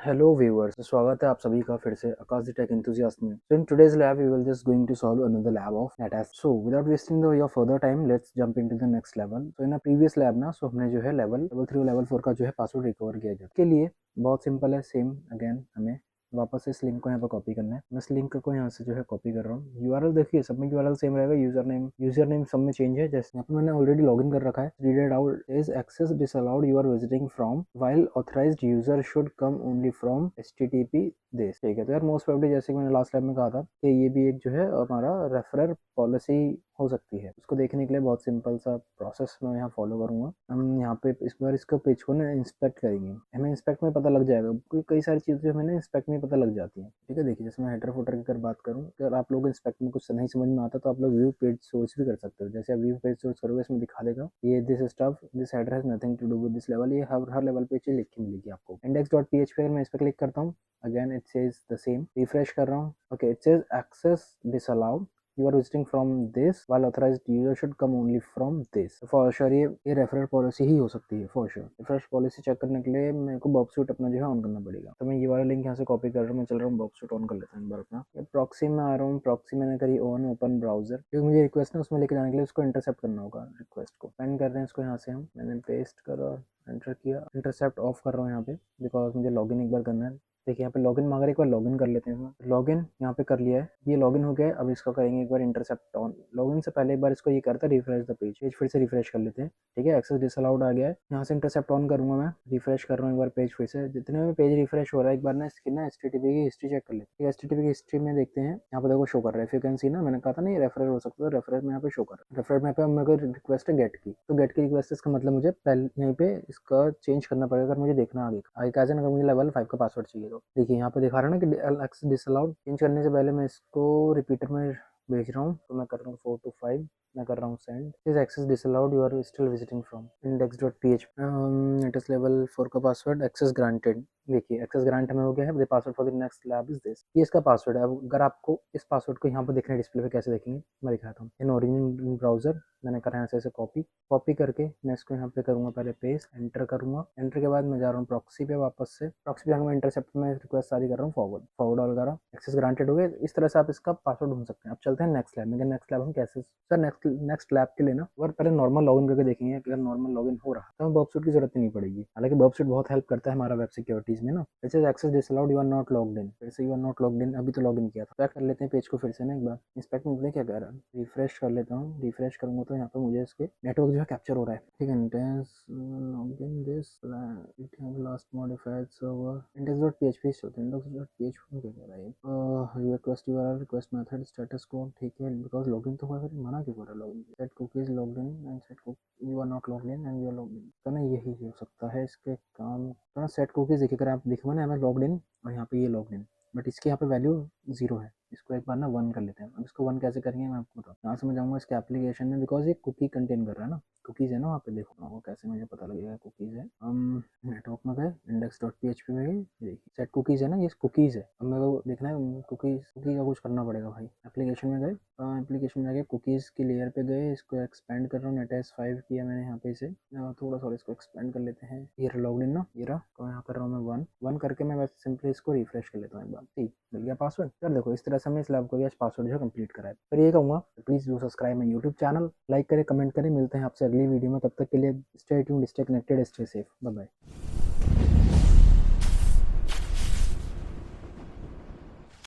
Hello viewers, स्वागत है आप सभी का फिर से आकाश द टेक enthusiast में। So in today's lab we will just going to solve another lab of NetAS. So without wasting your further time, let's jump into the next level. So in a previous lab ना, so हमने जो है level 3 और level 4 का जो है password recover किया जाए। के लिए बहुत सिंपल है, सेम अगेन हमें वापस से इस लिंक को यहाँ पर कॉपी करना है। मैं इस लिंक को यहाँ से जो है कॉपी कर रहा हूँ। यूआरएल देखिए, सब में यूआरएल सेम रहेगा, यूजर नेम सब में चेंज है। जैसे यहाँ पे मैंने ऑलरेडी लॉगिन कर रखा है। Readed out is access disallowed, you are visiting from while authorized user should come only from http this. ठीक है, तो यार मोस्ट प्रोबेबली जैसे कि मैंने लास्ट टाइम में कहा था कि ये भी एक जो है हमारा रेफरर पॉलिसी हो सकती है। उसको देखने के लिए बहुत सिंपल सा प्रोसेस मैं यहाँ फॉलो करूंगा। हम यहाँ पे इस बार इसका पेज को ना इंस्पेक्ट करेंगे। हमें इंस्पेक्ट में पता लग जाएगा, क्योंकि कई सारी चीज़ें हमें ना इंस्पेक्ट में पता लग जाती हैं। ठीक है, देखिए जैसे मैं हेडर फुटर की अगर बात करूँ, अगर आप लोग इंस्पेक्ट में कुछ नहीं समझ में आता तो आप लोग व्यू पेज सोर्स भी कर सकते हो। जैसे आप व्यू पेज सोर्स करोगे, इसमें दिखा देगा ये this stuff this header has nothing to do with this level. ये हर लेवल पे चीज लिख के मिलेगी आपको। index.php अगर मैं इस पर क्लिक करता हूँ, again it says the same. Refresh कर रहा हूँ, okay it says access disallowed, you are visiting from this while authorized user should come only from this। for sure ये रेफरल पॉलिसी ही हो सकती है for sure। Referral policy check करने के लिए मेरे को बॉक्स सूट अपना जो है ऑन करना पड़ेगा। तो मैं ये वाला लिंक यहाँ से कॉपी कर रहा हूँ, मैं चल रहा हूँ बॉक्स सूट ऑन कर लेता हूँ एक बार अपना। प्रॉक्सी में आ रहा हूँ, प्रॉक्सी मैंने करी ऑन, ओपन ब्राउजर, क्योंकि मुझे रिक्वेस्ट है उसमें लेके जाने के लिए उसको इंटरसेप्ट करना होगा। रिक्वेस्ट को पेन कर रहे हैं, इसको यहाँ से हम मैंने पेस्ट करा, एंटर किया, इंटरसेप्ट ऑफ कर रहा हूँ यहाँ पे बिकॉज मुझे लॉगिन एक बार करना है। देखिए यहाँ पे लॉगिन मांग रहा है, एक बार लॉगिन कर लेते हैं। लॉगिन यहाँ पे कर लिया है, ये लॉगिन हो गया है। अब इसका करेंगे एक बार इंटरसेप्ट ऑन। लॉगिन से पहले एक बार इसको ये करता है रिफ्रेश द पेज, पेज फिर से रिफ्रेश कर लेते हैं। ठीक है, एक्सेस डिसअलाउड आ गया है, यहाँ से इंटरसेप्ट ऑन करूंगा मैं, रिफ्रेश कर रहा हूँ एक बार पेज फिर से। जितने में पेज रिफ्रेश हो रहा है एक बार ना इसकी ना एचटीटीपी की हिस्ट्री चेक कर लेते हैं। एचटीटीपी की हिस्ट्री में देखते हैं, यहाँ पे देखो शो कर रहा है। वैकेंसी ना मैंने कहा था नहीं रेफरल हो सकता है, रेफरल में यहाँ पे शो कर रहा है। रेफरल में पे मेरे को रिक्वेस्ट है गेट की, तो गेट की रिक्वेस्ट इसका मतलब मुझे पहले यहीं पे इसका चेंज करना पड़ेगा अगर मुझे देखना आगे कैसे। अगर मुझे लेवल 5 का पासवर्ड चाहिए तो देखिए यहाँ पे दिखा रहा है ना कि एक्सेस डिसअलाउड। चेंज करने से पहले मैं इसको रिपीटर में भेज रहा हूँ, तो मैं कर रहा हूँ 4 to 5, मैं कर रहा हूँ send. Is access disallowed, you are still visiting from index.php। It is level 4 का पासवर्ड, एक्सेस ग्रांटेड। देखिए एक्सेस ग्रांट हमें हो गया है। The password for the next lab is this, ये इसका पासवर्ड है। अब अगर आपको इस पासवर्ड को यहाँ पर देखना है डिस्प्ले पे, कैसे देखेंगे मैं दिखाता हूँ। इन ओरिजिनल ब्राउजर मैंने करा यहाँ से कॉपी करके मैं इसको यहाँ पे करूँगा, पहले पेस्ट, एंटर करूँगा। एंटर के बाद मैं जा रहा हूँ प्रॉक्सी पे, वापस से प्रॉक्सी पे मैं इंटरसेप्ट में रिक्वेस्ट सारी कर रहा हूँ, फॉरवर्ड वगैरह, एक्सेस ग्रांटेड हो गए। इस तरह से आप इसका पासवर्ड ढूंढ सकते हैं। अब चलते हैं नेक्स्ट लैब में। नेक्स्ट लैब हम कैसे सर नेक्स्ट लैब के लिए ना और पहले नॉर्मल लॉगिन करके देखेंगे। अगर नॉर्मल लॉगिन हो रहा तो हमें बर्ब सूट की जरूरत नहीं पड़ेगी। हालांकि बर्ब सूट बहुत हेल्प करता है हमारा वेब सिक्योरिटीज में ना। जैसे access disallowed, you are not logged in, फिर से you are not logged in, अभी तो लॉगिन किया था। चेक कर लेते हैं पेज को फिर से ना एक बार, इंस्पेक्ट में क्या कह रहा है। रिफ्रेश कर लेता हूँ, रिफ्रेश करूंगा तो यहाँ पे मुझे इसके नेटवर्क जो है कैप्चर हो रहा है। ठीक है, intense login this it have last modified server index.php होता है। index.php में क्या कह रहा है, request URL, request method, status code. ठीक है, बिकॉज लॉगिन तो हुआ, फिर मना क्यों कर रहा है login. Set cookies logged in and set cook, you are not logged in and you are logged in. तो ना यही हो सकता है इसके काम। तो ना सेट कुकीज देखिए, अगर आप देखोगे ना हमें लॉग्ड इन और यहाँ पे ये लॉग्ड इन, बट इसके यहाँ पे वैल्यू 0 है। इसको एक बार ना 1 कर लेते हैं। अब इसको 1 कैसे करेंगे मैं आपको बताऊँ। यहाँ से मैं जाऊँगा इसके एप्लीकेशन में, बिकॉज ये कुकी कंटेन कर रहा है ना, कुकीज है ना वहाँ पे। देखो वो कैसे मुझे पता लगेगा कुकीज है। हम नेटवर्क में गए, index.php में गए, देखिए सेट कुकीज है ना, ये कुकीज है। अब मेरे को देखना है कुकी का कुछ करना पड़ेगा भाई। एप्लीकेशन में गए, एप्लीकेशन में जाके कुकीज की लेयर पे गए, इसको एक्सपेंड कर रहा हूँ। नेटएस 5 किया मैंने यहाँ पे इसे थोड़ा सा, इसको एक्सपेंड कर लेते हैं। ये लॉग इन ना, ये रहा, तो यहाँ कर रहा हूँ मैं 1 करके मैं बस सिंपली इसको रिफ्रेश कर लेता हूँ एक बार। ठीक, मिल गया पासवर्ड। सर देखो इस तरह से हमने इस लैब को भी आज पासवर्ड जो है कंप्लीट करा है। फिर ये कहूँगा please do subscribe my YouTube channel, like करें, कमेंट करें। मिलते हैं आपसे अगली वीडियो में, तब तक के लिए stay tuned, stay connected, stay safe, bye bye.